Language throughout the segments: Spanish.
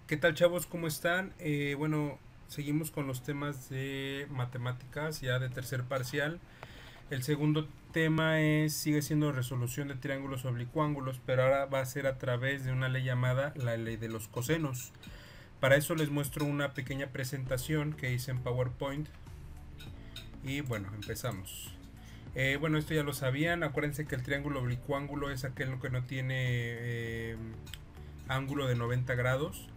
¿Qué tal, chavos? ¿Cómo están? Bueno, seguimos con los temas de matemáticas ya de tercer parcial. El segundo tema sigue siendo resolución de triángulos oblicuángulos, pero ahora va a ser a través de una ley llamada la ley de los cosenos. Para eso les muestro una pequeña presentación que hice en PowerPoint. Y bueno, empezamos. Bueno, esto ya lo sabían. Acuérdense que el triángulo oblicuángulo es aquel que no tiene ángulo de 90 grados.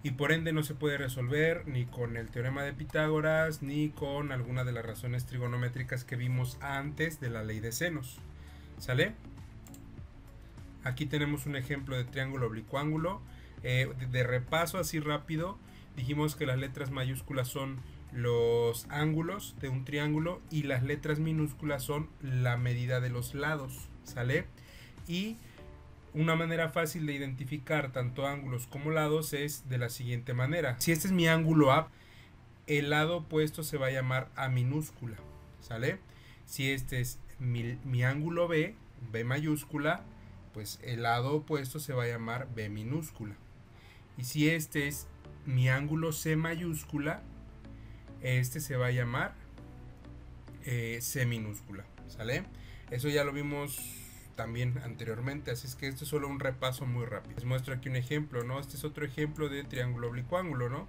Y por ende no se puede resolver ni con el teorema de Pitágoras ni con alguna de las razones trigonométricas que vimos antes de la ley de senos. ¿Sale? Aquí tenemos un ejemplo de triángulo oblicuángulo. De repaso así rápido, dijimos que las letras mayúsculas son los ángulos de un triángulo y las letras minúsculas son la medida de los lados. ¿Sale? Y una manera fácil de identificar tanto ángulos como lados es de la siguiente manera. Si este es mi ángulo A, el lado opuesto se va a llamar A minúscula. ¿Sale? Si este es mi ángulo B, B mayúscula, pues el lado opuesto se va a llamar B minúscula. Y si este es mi ángulo C mayúscula, este se va a llamar C minúscula. ¿Sale? Eso ya lo vimos también anteriormente, así es que esto es solo un repaso muy rápido. Les muestro aquí un ejemplo, ¿no? Este es otro ejemplo de triángulo oblicuángulo, ¿no?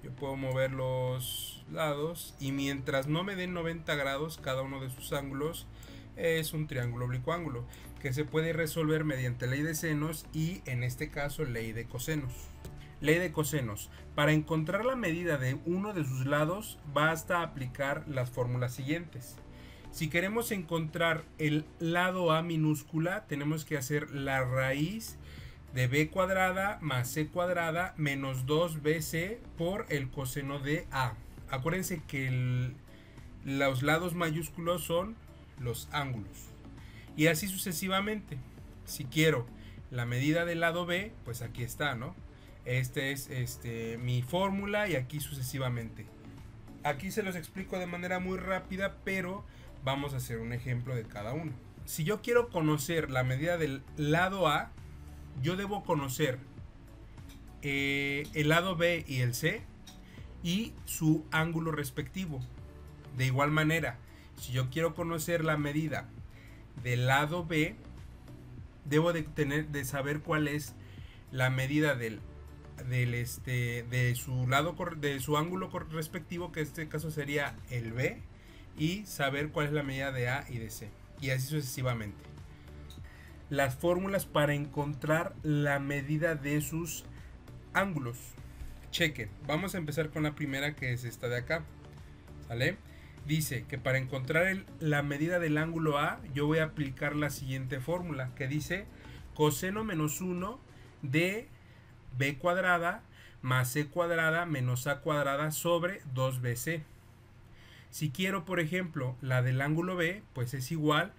Yo puedo mover los lados y mientras no me den 90 grados cada uno de sus ángulos, es un triángulo oblicuángulo que se puede resolver mediante ley de senos y en este caso ley de cosenos. Ley de cosenos. Para encontrar la medida de uno de sus lados basta aplicar las fórmulas siguientes. Si queremos encontrar el lado A minúscula, tenemos que hacer la raíz de B cuadrada más C cuadrada menos 2BC por el coseno de A. Acuérdense que los lados mayúsculos son los ángulos. Y así sucesivamente. Si quiero la medida del lado B, pues aquí está, ¿no? Este es mi fórmula y aquí sucesivamente. Aquí se los explico de manera muy rápida, pero vamos a hacer un ejemplo de cada uno. Si yo quiero conocer la medida del lado A, yo debo conocer el lado B y el C y su ángulo respectivo. De igual manera, si yo quiero conocer la medida del lado B, debo de saber cuál es la medida de su ángulo respectivo, que en este caso sería el B, y saber cuál es la medida de A y de C, y así sucesivamente. Las fórmulas para encontrar la medida de sus ángulos. Chequen, vamos a empezar con la primera, que es esta de acá. ¿Sale? Dice que para encontrar la medida del ángulo A, yo voy a aplicar la siguiente fórmula, que dice coseno menos 1 de B cuadrada más C cuadrada menos A cuadrada sobre 2BC. Si quiero, por ejemplo, la del ángulo B, pues es igual,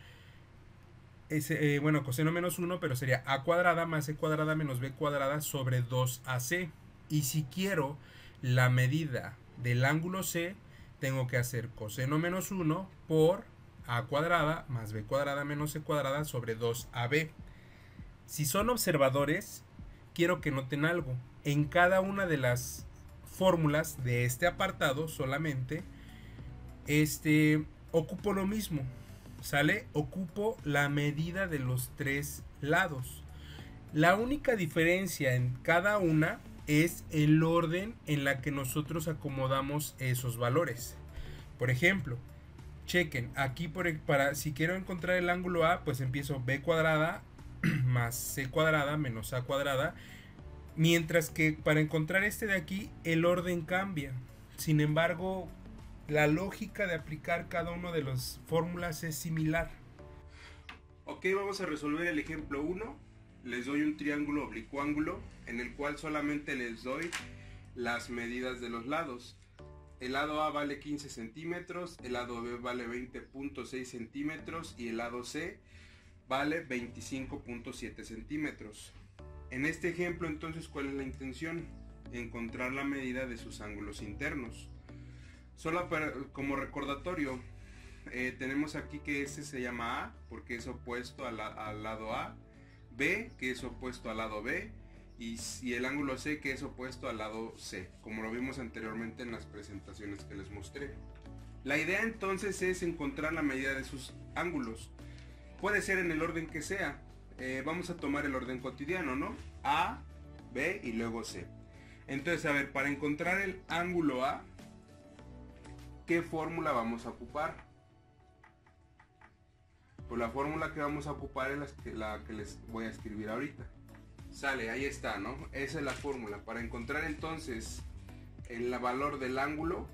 coseno menos 1, pero sería A cuadrada más C cuadrada menos B cuadrada sobre 2AC. Y si quiero la medida del ángulo C, tengo que hacer coseno menos 1 por A cuadrada más B cuadrada menos C cuadrada sobre 2AB. Si son observadores, quiero que noten algo. En cada una de las fórmulas de este apartado solamente, ocupo lo mismo, ¿sale? Ocupo la medida de los tres lados. La única diferencia en cada una es el orden en la que nosotros acomodamos esos valores. Por ejemplo, chequen, aquí si quiero encontrar el ángulo A, pues empiezo B cuadrada más C cuadrada menos A cuadrada, mientras que para encontrar este de aquí, el orden cambia. Sin embargo, la lógica de aplicar cada una de las fórmulas es similar. Ok, vamos a resolver el ejemplo 1. Les doy un triángulo oblicuángulo en el cual solamente les doy las medidas de los lados. El lado A vale 15 centímetros, el lado B vale 20.6 centímetros y el lado C vale 25.7 centímetros. En este ejemplo, entonces, ¿cuál es la intención? Encontrar la medida de sus ángulos internos. Solo como recordatorio, tenemos aquí que este se llama A porque es opuesto al lado A, B que es opuesto al lado B y el ángulo C que es opuesto al lado C, como lo vimos anteriormente en las presentaciones que les mostré. La idea entonces es encontrar la medida de sus ángulos. Puede ser en el orden que sea. Vamos a tomar el orden cotidiano, ¿no? A, B y luego C. Entonces, a ver, para encontrar el ángulo A, ¿qué fórmula vamos a ocupar? Pues la fórmula que vamos a ocupar es la que les voy a escribir ahorita. Sale, ahí está, ¿no? Esa es la fórmula. Para encontrar entonces el valor del ángulo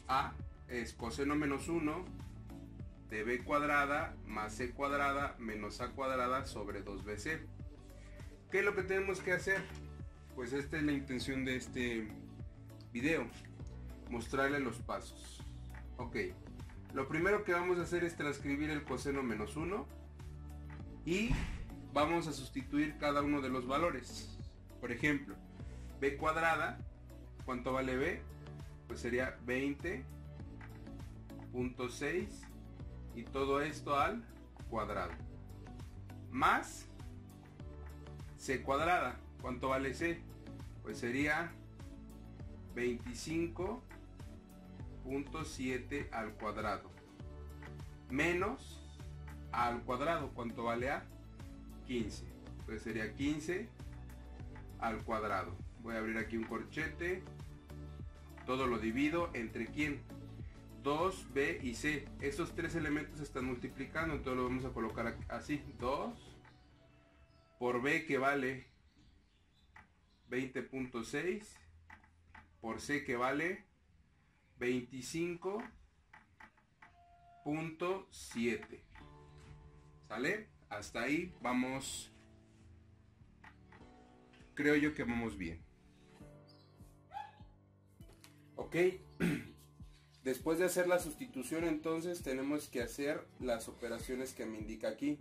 A es coseno menos 1 de B cuadrada más C cuadrada menos A cuadrada sobre 2BC. ¿Qué es lo que tenemos que hacer? Pues esta es la intención de este video, mostrarle los pasos. Ok, lo primero que vamos a hacer es transcribir el coseno menos 1 y vamos a sustituir cada uno de los valores. Por ejemplo, B cuadrada, ¿cuánto vale B? Pues sería 20.6 y todo esto al cuadrado. Más C cuadrada, ¿cuánto vale C? Pues sería 25.7 al cuadrado. Menos A al cuadrado, ¿cuánto vale A? 15. Entonces sería 15 al cuadrado. Voy a abrir aquí un corchete. Todo lo divido entre ¿quién? 2, B y C. Estos tres elementos se están multiplicando, entonces lo vamos a colocar así. 2 por B que vale 20.6 por C que vale 25.7. ¿Sale? Hasta ahí vamos. Creo yo que vamos bien. Ok. Después de hacer la sustitución, entonces tenemos que hacer las operaciones que me indica aquí.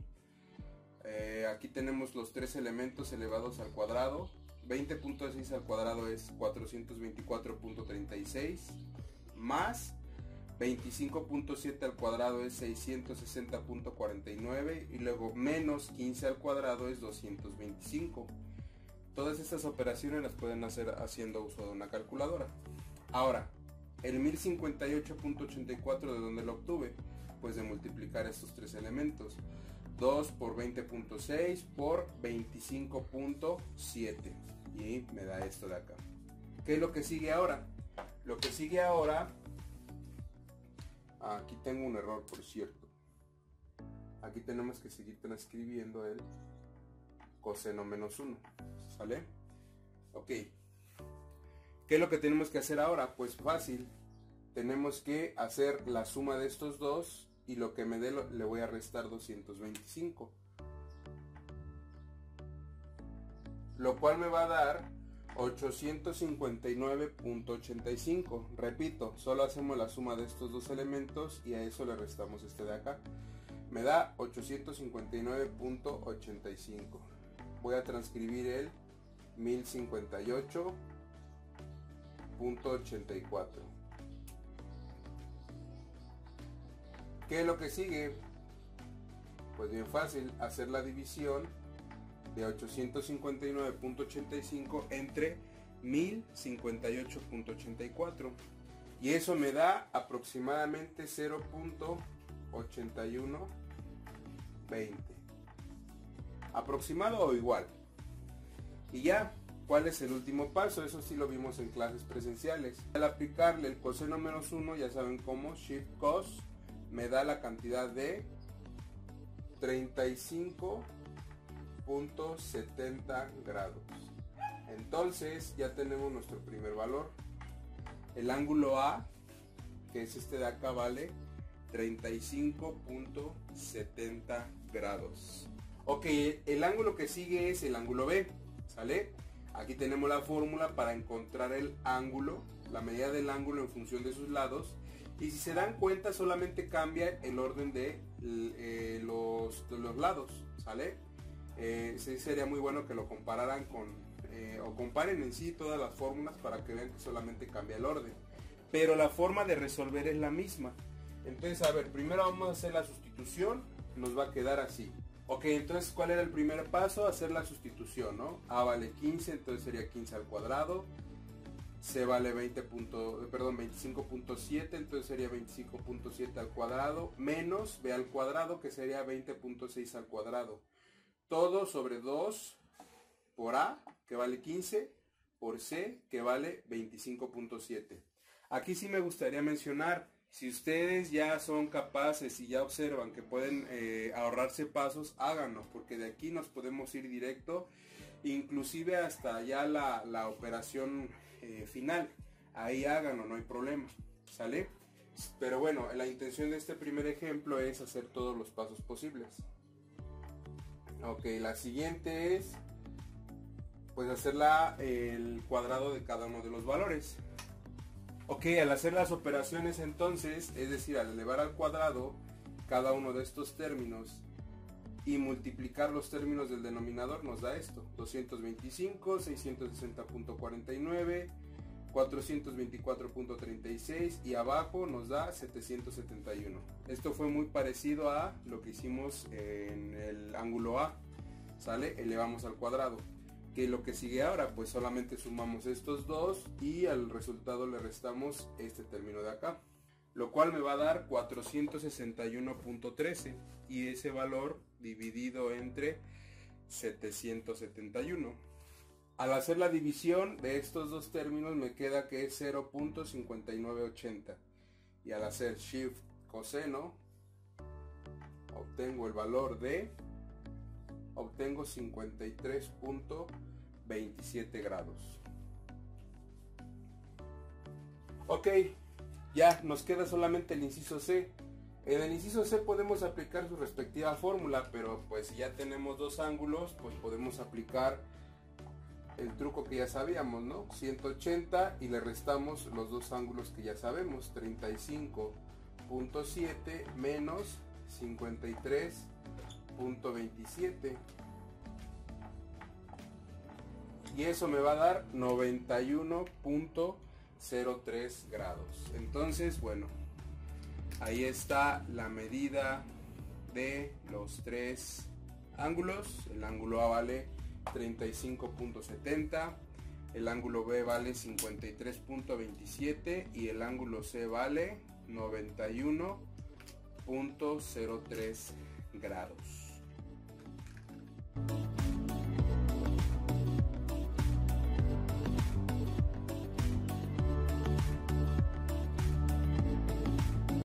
Aquí tenemos los tres elementos elevados al cuadrado. 20.6 al cuadrado es 424.36 más 25.7 al cuadrado es 660.49 y luego menos 15 al cuadrado es 225. Todas estas operaciones las pueden hacer haciendo uso de una calculadora. Ahora, el 1058.84 ¿de dónde lo obtuve? Pues de multiplicar estos tres elementos. 2 por 20.6 por 25.7 y me da esto de acá. ¿Qué es lo que sigue ahora? Lo que sigue ahora, aquí tengo un error por cierto. Aquí tenemos que seguir transcribiendo el coseno menos 1, ¿sale? Ok. ¿Qué es lo que tenemos que hacer ahora? Pues fácil. Tenemos que hacer la suma de estos dos y lo que me dé le voy a restar 225. Lo cual me va a dar 859.85. Repito, solo hacemos la suma de estos dos elementos y a eso le restamos este de acá. Me da 859.85. Voy a transcribir el 1058.84. ¿Qué es lo que sigue? Pues bien fácil, hacer la división de 859.85 entre 1058.84 y eso me da aproximadamente 0.8120. Aproximado o igual. Y ya, ¿cuál es el último paso? Eso sí lo vimos en clases presenciales. Al aplicarle el coseno menos 1, ya saben cómo, shift cos, me da la cantidad de 35.70 grados. Entonces ya tenemos nuestro primer valor. El ángulo A, que es este de acá, vale 35.70 grados. Ok, el ángulo que sigue es el ángulo B, ¿sale? Aquí tenemos la fórmula para encontrar el ángulo, la medida del ángulo en función de sus lados. Y si se dan cuenta, solamente cambia el orden de los lados, ¿sale? Sí, sería muy bueno que lo compararan con, o comparen en sí todas las fórmulas para que vean que solamente cambia el orden. Pero la forma de resolver es la misma. Entonces, a ver, primero vamos a hacer la sustitución, nos va a quedar así. Ok, entonces, ¿cuál era el primer paso? Hacer la sustitución, ¿no? A vale 15, entonces sería 15 al cuadrado. C vale 25.7, entonces sería 25.7 al cuadrado, menos B al cuadrado, que sería 20.6 al cuadrado. Todo sobre 2 por A, que vale 15, por C, que vale 25.7. Aquí sí me gustaría mencionar, si ustedes ya son capaces y ya observan que pueden ahorrarse pasos, háganlo, porque de aquí nos podemos ir directo, inclusive hasta ya la operación final. Ahí háganlo, no hay problema, ¿sale? Pero bueno, la intención de este primer ejemplo es hacer todos los pasos posibles. Ok, la siguiente es pues hacer el cuadrado de cada uno de los valores. Ok, al hacer las operaciones entonces, es decir, al elevar al cuadrado cada uno de estos términos y multiplicar los términos del denominador, nos da esto: 225, 660.49, 424.36 y abajo nos da 771. Esto fue muy parecido a lo que hicimos en el ángulo A, ¿sale? Elevamos al cuadrado. Que lo que sigue ahora, pues solamente sumamos estos dos y al resultado le restamos este término de acá, lo cual me va a dar 461.13 y ese valor dividido entre 771. Al hacer la división de estos dos términos me queda que es 0.5980 y al hacer shift coseno obtengo el valor de 53.27 grados. Ok, ya nos queda solamente el inciso C. En el inciso C podemos aplicar su respectiva fórmula, pero pues si ya tenemos dos ángulos, pues podemos aplicar el truco que ya sabíamos, ¿no? 180 y le restamos los dos ángulos que ya sabemos, 35.7 menos 53.27. Y eso me va a dar 91.03 grados. Entonces, bueno, ahí está la medida de los tres ángulos. El ángulo A vale 35.70, el ángulo B vale 53.27 y el ángulo C vale 91.03 grados.